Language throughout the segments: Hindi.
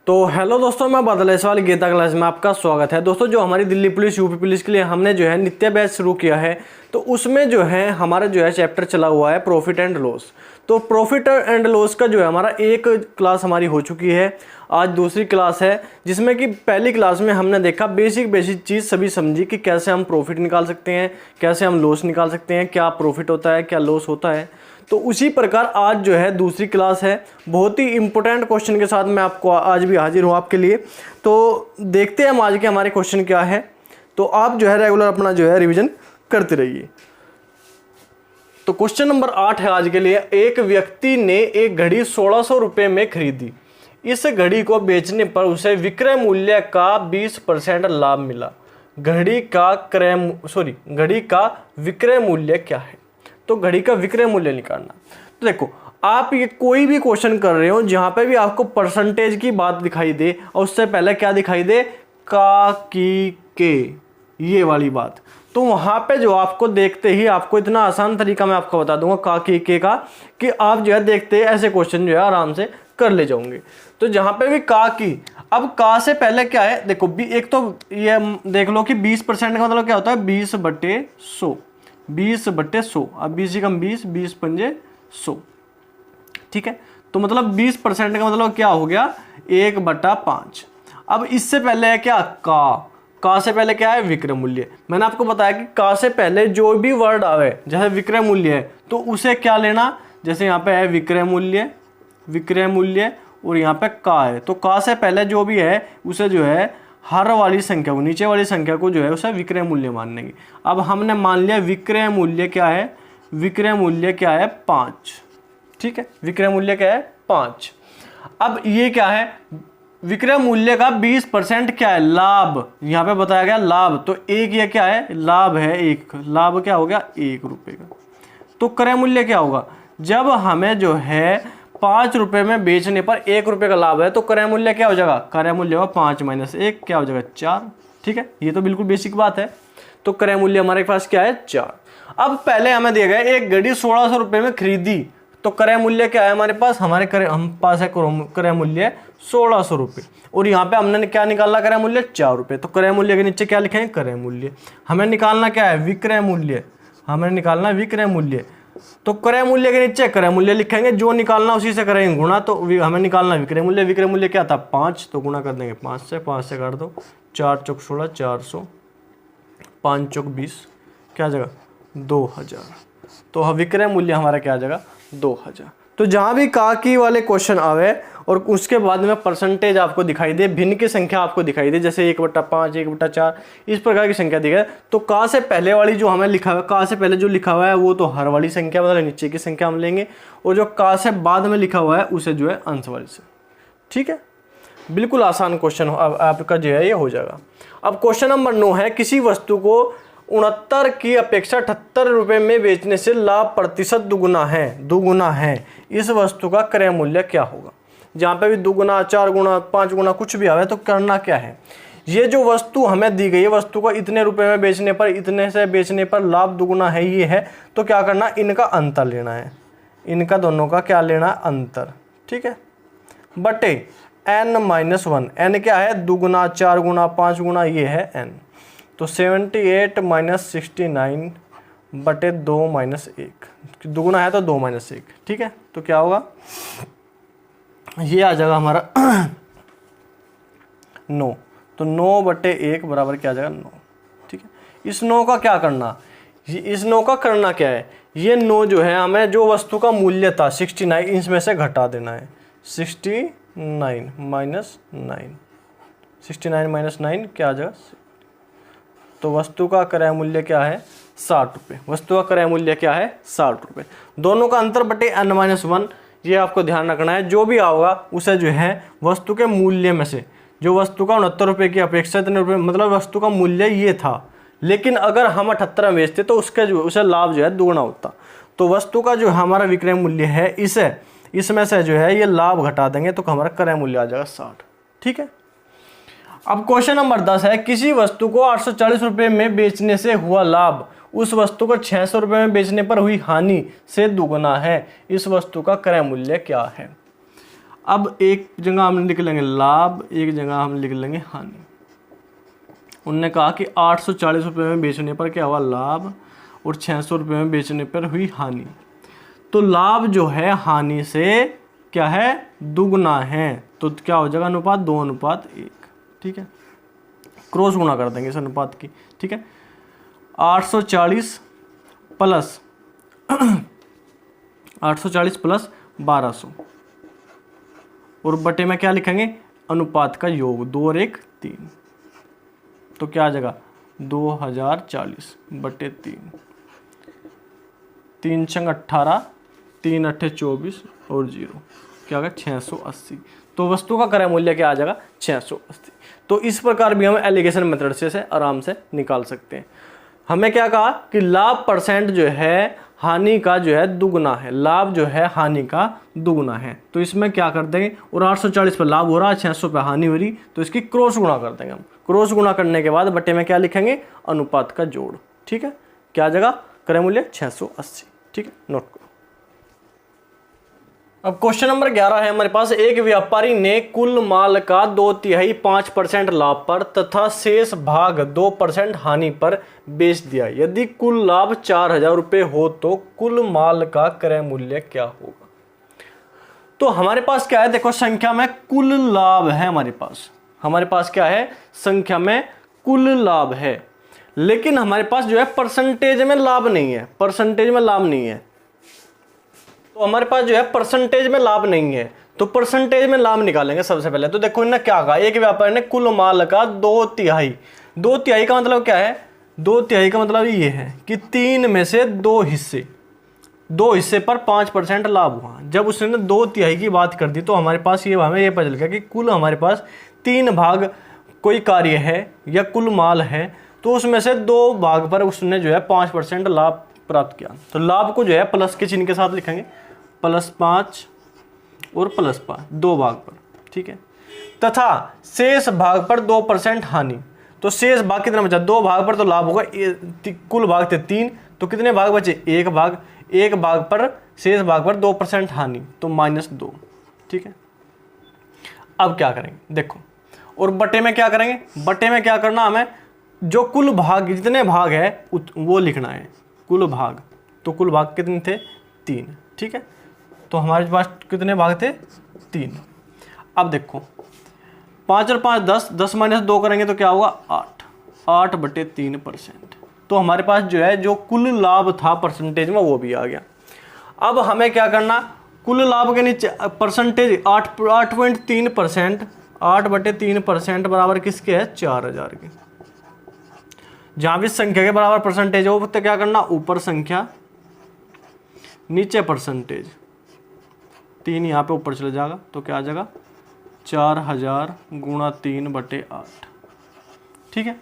तो हेलो दोस्तों, मैं बादल इस वाली गीता क्लास में आपका स्वागत है। दोस्तों, जो हमारी दिल्ली पुलिस यूपी पुलिस के लिए हमने जो है नित्य बैच शुरू किया है, तो उसमें जो है हमारा जो है चैप्टर चला हुआ है प्रॉफिट एंड लॉस। तो प्रॉफिट एंड लॉस का जो है हमारा एक क्लास हमारी हो चुकी है, आज दूसरी क्लास है, जिसमें कि पहली क्लास में हमने देखा बेसिक चीज़ सभी समझी कि कैसे हम प्रॉफिट निकाल सकते हैं, कैसे हम लॉस निकाल सकते हैं, क्या प्रॉफिट होता है, क्या लॉस होता है। तो उसी प्रकार आज जो है दूसरी क्लास है, बहुत ही इंपॉर्टेंट क्वेश्चन के साथ मैं आपको आज भी हाजिर हूँ आपके लिए। तो देखते हैं हम आज के हमारे क्वेश्चन क्या है। तो आप जो है रेगुलर अपना जो है रिवीजन करते रहिए। तो क्वेश्चन नंबर 8 है आज के लिए। एक व्यक्ति ने एक घड़ी 1600 रुपये में खरीदी। इस घड़ी को बेचने पर उसे विक्रय मूल्य का 20% लाभ मिला। घड़ी का विक्रय मूल्य क्या है? तो घड़ी का विक्रय मूल्य निकालना। तो देखो, आप ये कोई भी क्वेश्चन कर रहे हो जहां पे भी आपको परसेंटेज की बात दिखाई दे और उससे पहले क्या दिखाई दे, का, की, के, ये वाली बात, तो वहां पे जो आपको देखते ही आपको इतना आसान तरीका मैं आपको बता दूंगा का, की, के का, कि आप जो है देखते ऐसे क्वेश्चन जो है आराम से कर ले जाओगे। तो जहां पे भी का, की, अब का से पहले क्या है, देखो एक तो ये देख लो कि 20% का मतलब क्या होता है, 20/100, 20/100। अब 20 कम 20, 20 पंजे 100, ठीक है। तो मतलब 20% का मतलब क्या हो गया, 1/5। अब इससे पहले है क्या, का से पहले क्या है, विक्रय मूल्य। मैंने आपको बताया कि का से पहले जो भी वर्ड आवे, जैसे विक्रय मूल्य है तो उसे क्या लेना, जैसे यहाँ पे है विक्रय मूल्य और यहाँ पे का है, तो का से पहले जो भी है उसे जो है हर वाली संख्या को, नीचे वाली संख्या को जो है उसे विक्रय मूल्य मानेंगे। अब हमने मान लिया विक्रय मूल्य क्या है, 5, ठीक है। विक्रय मूल्य क्या है, 5। अब ये क्या है, विक्रय मूल्य का 20% क्या है, लाभ। यहाँ पे बताया गया लाभ, तो एक ये क्या है, लाभ है, एक लाभ क्या हो गया, 1 रुपये का। तो क्रय मूल्य क्या होगा, जब हमें जो है 5 रुपये में बेचने पर 1 रुपये का लाभ है, तो क्रय मूल्य क्या हो जाएगा, क्रय मूल्य होगा 5 - 1 क्या हो जाएगा, 4, ठीक है। ये तो बिल्कुल बेसिक बात है। तो क्रय मूल्य हमारे पास क्या है, 4। अब पहले हमें दिया गया एक घड़ी 1600 रुपये में खरीदी, तो क्रय मूल्य क्या है हमारे पास, हम पास है क्रय मूल्य 1600 रुपये, और यहाँ पे हमने क्या निकालना, क्रय मूल्य 4 रुपये। तो क्रय मूल्य के नीचे क्या लिखेंगे, क्रय मूल्य। हमें निकालना क्या है, विक्रय मूल्य, हमें निकालना विक्रय मूल्य। तो क्रय मूल्य के नीचे क्रय मूल्य लिखेंगे, जो निकालना उसी से करेंगे गुणा। तो हमें निकालना विक्रय मूल्य, विक्रय मूल्य क्या था, 5, तो गुणा कर देंगे 5 से काट दो, 4 चौक 16, 400, 5 चौक 20, क्या आ जाएगा, 2000। तो विक्रय मूल्य हमारा क्या आ जाएगा, 2000। तो जहां भी का, की वाले क्वेश्चन आवे और उसके बाद में परसेंटेज आपको दिखाई दे, भिन्न की संख्या आपको दिखाई दे, जैसे 1/5, 1/4, इस प्रकार की संख्या दिखाई, तो का से पहले वाली जो हमें लिखा हुआ है, का से पहले जो लिखा हुआ है वो तो हर वाली संख्या मतलब नीचे की संख्या हम लेंगे, और जो का से बाद में लिखा हुआ है उसे जो है अंश वाली से, ठीक है। बिल्कुल आसान क्वेश्चन आपका जो है ये हो जाएगा। अब क्वेश्चन नंबर 9 है, किसी वस्तु को 69 की अपेक्षा 78 रुपये में बेचने से लाभ प्रतिशत दुगुना है, इस वस्तु का क्रय मूल्य क्या होगा। जहाँ पे भी 2 गुना, 4 गुना, 5 गुना कुछ भी आवे तो करना क्या है, ये जो वस्तु हमें दी गई है, वस्तु को इतने रुपए में बेचने पर, इतने से बेचने पर लाभ दुगुना है, ये है, तो क्या करना, इनका अंतर लेना है, इनका दोनों का क्या लेना है, अंतर, ठीक है। बटे n-1, n क्या है, 2 गुना, 4 गुना, 5 गुना, ये है n। तो 78 - 69 बटे 2 - 1, दुगुना है तो 2 - 1, ठीक है। तो क्या होगा, ये आ जाएगा हमारा 9। तो 9/1 बराबर क्या आ जाएगा, 9, ठीक है। इस 9 का क्या करना, इस 9 का करना क्या है, ये 9 जो है हमें जो वस्तु का मूल्य था 69, इसमें से घटा देना है, 69 - 9 क्या आ जाएगा, तो वस्तु का क्रय मूल्य क्या है, 60 रुपये। वस्तु का क्रय मूल्य क्या है, 60 रुपये। दोनों का अंतर बटे n-1, ये आपको ध्यान रखना है। जो भी आओगा उसे जो है वस्तु के मूल्य में से, जो वस्तु का 69 रुपये की अपेक्षा इतने रुपये, मतलब वस्तु का मूल्य ये था, लेकिन अगर हम 78 में बेचते तो उसे लाभ जो है दुगुना होता। तो वस्तु का जो हमारा विक्रय मूल्य है, इसमें से जो है ये लाभ घटा देंगे तो हमारा क्रय मूल्य आ जाएगा 60, ठीक है। अब क्वेश्चन नंबर 10 है, किसी वस्तु को 840 रुपये में बेचने से हुआ लाभ उस वस्तु को 600 रुपये में बेचने पर हुई हानि से दुगुना है, इस वस्तु का क्रय मूल्य क्या है। अब एक जगह हम लिख लेंगे लाभ, एक जगह हम लिख लेंगे हानि। उनने कहा कि 840 रुपये में बेचने पर क्या हुआ लाभ और 600 रुपये में बेचने पर हुई हानि। तो लाभ जो है हानि से क्या है दुगना है, तो क्या हो जाएगा अनुपात 2:1। ठीक है, क्रॉस गुणा कर देंगे इस अनुपात की। ठीक है, 840 प्लस 1200 और बटे में क्या लिखेंगे अनुपात का योग 2 और 1 3, तो क्या आ जाएगा 2040 बटे 3, 3 छंग 18, 3 अट्ठे 24 और 0 क्या आ गया 680। तो वस्तु का क्रय मूल्य क्या आ जाएगा 680। तो इस प्रकार भी हम एलिगेशन मेथड से आराम से निकाल सकते हैं। हमें क्या कहा कि लाभ परसेंट जो है हानि का जो है दुगना है, लाभ जो है हानि का दुगना है। तो इसमें क्या कर देंगे, और 840 पर लाभ हो रहा है, 600 पे हानि हो रही, तो इसकी क्रॉस गुणा कर देंगे हम। क्रॉस गुणा करने के बाद बटे में क्या लिखेंगे अनुपात का जोड़। ठीक है, क्या आ जाएगा क्रय मूल्य 680। ठीक है, नोट करो। अब क्वेश्चन नंबर 11 है हमारे पास। एक व्यापारी ने कुल माल का 2/3 5% लाभ पर तथा शेष भाग 2% हानि पर बेच दिया। यदि कुल लाभ 4000 रुपये हो तो कुल माल का क्रय मूल्य क्या होगा। तो हमारे पास क्या है, देखो संख्या में कुल लाभ है, हमारे पास क्या है संख्या में कुल लाभ है, लेकिन हमारे पास जो है परसेंटेज में लाभ नहीं है, परसेंटेज में लाभ नहीं है। तो हमारे पास जो है परसेंटेज में लाभ नहीं है, तो परसेंटेज में लाभ निकालेंगे सबसे पहले। तो देखो इन्होंने क्या कहा, एक व्यापारी ने कुल माल का 2/3 का मतलब क्या है, 2/3 का मतलब ये है कि 3 में से 2 हिस्से पर 5% लाभ हुआ। जब उसने 2/3 की बात कर दी तो हमारे पास हमें ये पता चल गया कि कुल हमारे पास 3 भाग कोई कार्य है या कुल माल है, तो उसमें से 2 भाग पर उसने जो है 5% लाभ प्राप्त किया। तो लाभ को जो है प्लस के चिन्ह के साथ लिखेंगे, +5 और +5 2 भाग पर। ठीक है, तथा शेष भाग पर 2% हानि। तो शेष भाग कितना बचा, 2 भाग पर तो लाभ होगा, कुल भाग थे 3, तो कितने भाग बचे 1 भाग, 1 भाग पर शेष भाग पर 2% हानि, तो -2। ठीक है, अब क्या करेंगे देखो, और बटे में क्या करेंगे, बटे में क्या करना हमें, जो कुल भाग जितने भाग है वो लिखना है कुल भाग। तो कुल भाग कितने थे 3। ठीक है, तो हमारे पास कितने भाग थे 3। अब देखो 5 और 5 10, 10 - 2 करेंगे तो क्या होगा 8 बटे 3%। तो हमारे पास जो है जो कुल लाभ था परसेंटेज में वो भी आ गया। अब हमें क्या करना, कुल लाभ के नीचे परसेंटेज 8.3%, 8 बटे 3% बराबर किसके है 4000 के। जहां भी संख्या के बराबर परसेंटेज हो तो क्या करना, ऊपर संख्या नीचे परसेंटेज, 3 यहाँ पे ऊपर चले जाएगा, तो क्या आ जाएगा 4000 गुणा 3 बटे 8। ठीक है,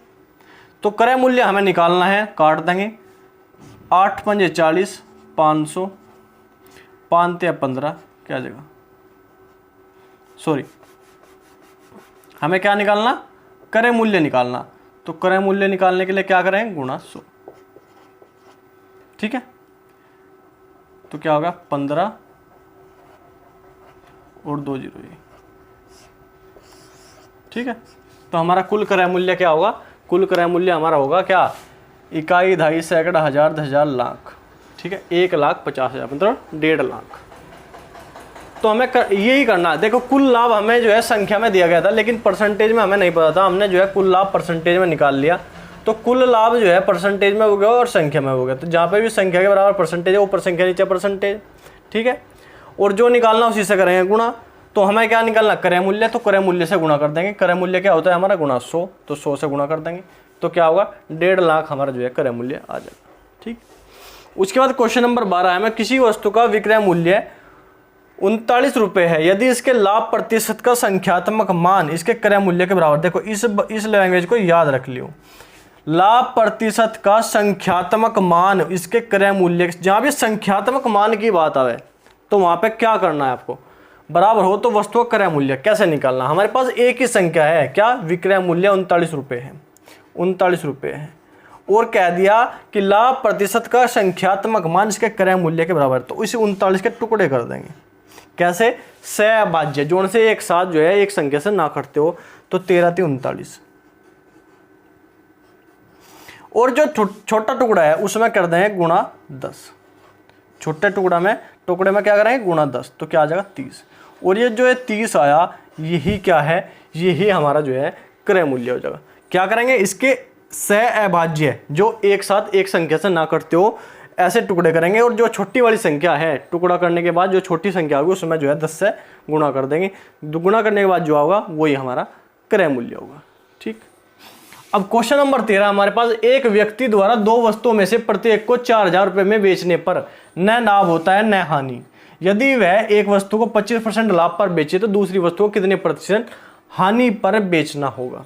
तो क्रय मूल्य हमें निकालना है, काट देंगे 8 पंजे 40, 500, 5 ते 15 क्या आ जाएगा, सॉरी हमें क्या निकालना क्रय मूल्य निकालना। तो क्रय मूल्य निकालने के लिए क्या करें गुणा 100। ठीक है, तो क्या होगा 15 और 2 0। ठीक है, तो हमारा कुल क्रय मूल्य क्या होगा, कुल क्रय मूल्य हमारा होगा क्या, इकाई, दहाई, सैकड़ा, हजार, 10,000, लाख। ठीक है, 1,50,000 मतलब 1.5 लाख। तो हमें यही करना है। देखो कुल लाभ हमें जो है संख्या में दिया गया था, लेकिन परसेंटेज में हमें नहीं पता था, हमने जो है कुल लाभ परसेंटेज में निकाल लिया। तो कुल लाभ जो है परसेंटेज में हो गया और संख्या में हो गया। तो जहाँ पे भी संख्या के बराबर परसेंटेज है ऊपर संख्या नीचे परसेंटेज। ठीक है, और जो निकालना उसी से करेंगे गुणा। तो हमें क्या निकालना क्रय मूल्य, तो क्रय मूल्य से गुणा कर देंगे। क्रय मूल्य क्या होता है हमारा गुणा 100, तो 100 से गुणा कर देंगे, तो क्या होगा 1.5 लाख हमारा जो है क्रय मूल्य आ जाएगा। ठीक, उसके बाद क्वेश्चन नंबर 12 है, मैं किसी वस्तु का विक्रय मूल्य 39 रुपये है, यदि इसके लाभ प्रतिशत का संख्यात्मक मान इसके क्रय मूल्य के बराबर। देखो इस लैंग्वेज को याद रख लियो, लाभ प्रतिशत का संख्यात्मक मान इसके क्रय मूल्य, जहां भी संख्यात्मक मान की बात आवे तो वहां पे क्या करना है आपको, बराबर हो तो वस्तु का क्रय मूल्य कैसे निकालना। हमारे पास एक ही संख्या है, क्या विक्रय मूल्य 39 रुपये है, 39 रुपये है, और कह दिया कि लाभ प्रतिशत का संख्यात्मक मान इसके क्रय मूल्य के बराबर। तो इसे 39 के टुकड़े कर देंगे, कैसे, सहभाज्य जोड़ से एक साथ जो है एक संख्या से ना करते हो, तो 13 × 39। और जो छोटा टुकड़ा है उसमें कर देंगे गुणा 10, छोटे टुकड़े में क्या करेंगे गुणा 10, तो क्या आ जाएगा 30। और ये जो है 30 आया, यही क्या है, यही हमारा जो है क्रय मूल्य हो जाएगा। क्या करेंगे, इसके सहअभाज्य जो एक साथ एक संख्या से ना करते हो ऐसे टुकड़े करेंगे, और जो छोटी वाली संख्या है टुकड़ा करने के बाद जो छोटी संख्या होगी उसमें जो है 10 से गुणा कर देंगे। गुणा करने के बाद जो होगा वही हमारा क्रय मूल्य होगा। ठीक, अब क्वेश्चन नंबर 13 हमारे पास, एक व्यक्ति द्वारा दो वस्तुओं में से प्रत्येक को 4000 रुपये में बेचने पर न लाभ होता है न हानि। यदि वह एक वस्तु को 25% लाभ पर बेचे तो दूसरी वस्तु को कितने प्रतिशत हानि पर बेचना होगा।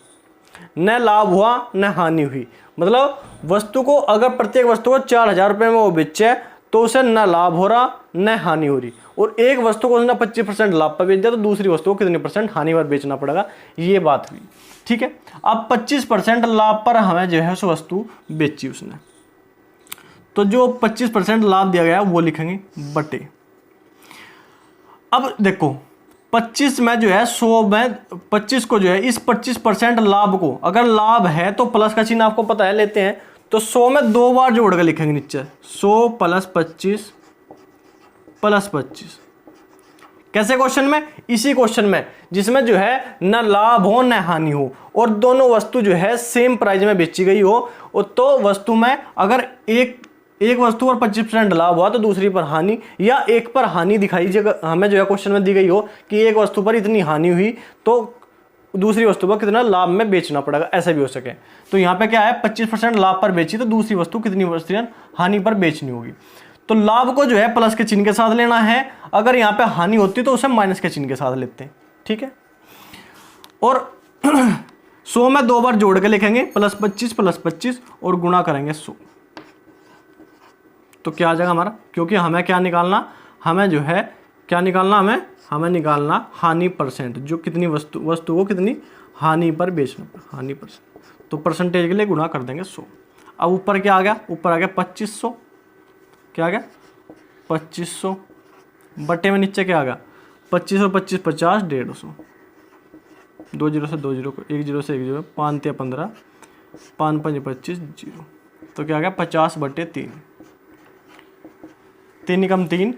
न लाभ हुआ न हानि हुई, मतलब वस्तु को अगर प्रत्येक वस्तु को 4000 रुपये में वो बेचे तो उसे न लाभ हो रहा न हानि हो रही, और एक वस्तु को उसने 25% लाभ पर बेच दिया तो दूसरी वस्तु को कितने % हानि पर बेचना पड़ेगा, ये बात हुई। ठीक है, अब 25% लाभ पर हमें जो है उस वस्तु बेची उसने, तो जो 25% लाभ दिया गया वो लिखेंगे बटे। अब देखो 25 में जो है 100 में 25 को जो है इस 25% लाभ को, अगर लाभ है तो प्लस का चिन्ह आपको पता है लेते हैं, तो 100 में 2 बार जोड़ कर लिखेंगे नीचे 100 + 25 + 25। कैसे क्वेश्चन में, इसी क्वेश्चन में जिसमें जो है न लाभ हो न हानि हो और दोनों वस्तु जो है सेम प्राइस में बेची गई हो, तो वस्तु में अगर एक वस्तु पर 25% लाभ हुआ तो दूसरी पर हानि, या एक पर हानि दिखाई जगह हमें जो है क्वेश्चन में दी गई हो कि एक वस्तु पर इतनी हानि हुई तो दूसरी वस्तु पर कितना लाभ में बेचना पड़ेगा, ऐसा भी हो सके। तो यहाँ पे क्या है 25% लाभ पर बेची तो दूसरी वस्तु कितनी % हानि पर बेचनी होगी। तो लाभ को जो है प्लस के चिन्ह के साथ लेना है, अगर यहाँ पे हानि होती तो उसे माइनस के चिन्ह के साथ लेते हैं। ठीक है, और 100 में 2 बार जोड़ के लिखेंगे +25 + 25 और गुणा करेंगे 100, तो क्या आ जाएगा हमारा, क्योंकि हमें क्या निकालना, हमें जो है क्या निकालना, हमें निकालना हानि %, जो कितनी वस्तु को कितनी हानि पर बेचना, हानि %, तो परसेंटेज के लिए गुणा कर देंगे 100। अब ऊपर क्या आ गया, ऊपर आ गया 2500, क्या आ गया 2500 बटे में नीचे क्या आ गया 25 और 25 50 150, 2 0 से 2 0 को 1 0 से 1 0, 5 × 15, 5 × 5 25 0, तो क्या आ गया 50/3, 3 × 3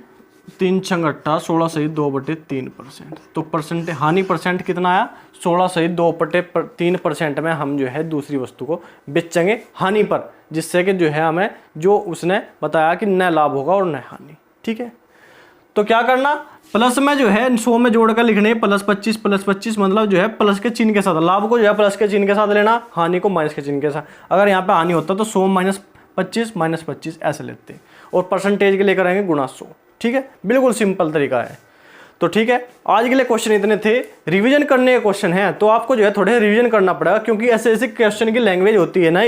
3 × 18 16 सही 2/3%, तो परसेंट हानि % कितना आया 16 सही 2/3% में हम जो है दूसरी वस्तु को बेचेंगे हानि पर, जिससे कि जो है हमें जो उसने बताया कि न लाभ होगा और न हानि। ठीक है, तो क्या करना, प्लस में जो है 100 में जोड़कर लिखने +25 + 25, मतलब जो है प्लस के चिन्ह के साथ, लाभ को जो है प्लस के चिन्ह के साथ लेना, हानि को माइनस के चिन्ह के साथ। अगर यहाँ पे हानि होता तो 100 - 25 - 25 ऐसे लेते हैं, और परसेंटेज के लेकर आएंगे गुणा 100। ठीक है, बिल्कुल सिंपल तरीका है। तो ठीक है, आज के लिए क्वेश्चन इतने थे। रिवीजन करने के क्वेश्चन हैं तो आपको जो है थोड़े रिवीजन करना पड़ेगा, क्योंकि ऐसे ऐसे क्वेश्चन की लैंग्वेज होती है ना,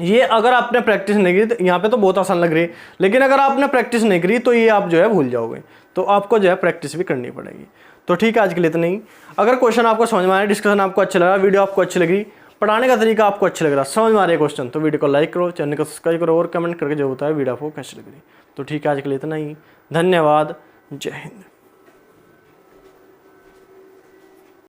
ये अगर आपने प्रैक्टिस नहीं करी तो यहाँ पे तो बहुत आसान लग रही है, लेकिन अगर आपने प्रैक्टिस नहीं करी तो ये आप जो है भूल जाओगे, तो आपको जो है प्रैक्टिस भी करनी पड़ेगी। तो ठीक है, आज के लिए इतना ही। अगर क्वेश्चन आपको समझ में आया, डिस्कशन आपको अच्छा लगा, वीडियो आपको अच्छी लगी, पढ़ाने का तरीका आपको अच्छा लग रहा, समझ में आ रहा है क्वेश्चन, तो वीडियो को लाइक करो, चैनल को सब्सक्राइब करो और कमेंट करके जो होता है वीडियो आपको कैसी लग रही। तो ठीक है, आज के लिए इतना ही। धन्यवाद, जय हिंद।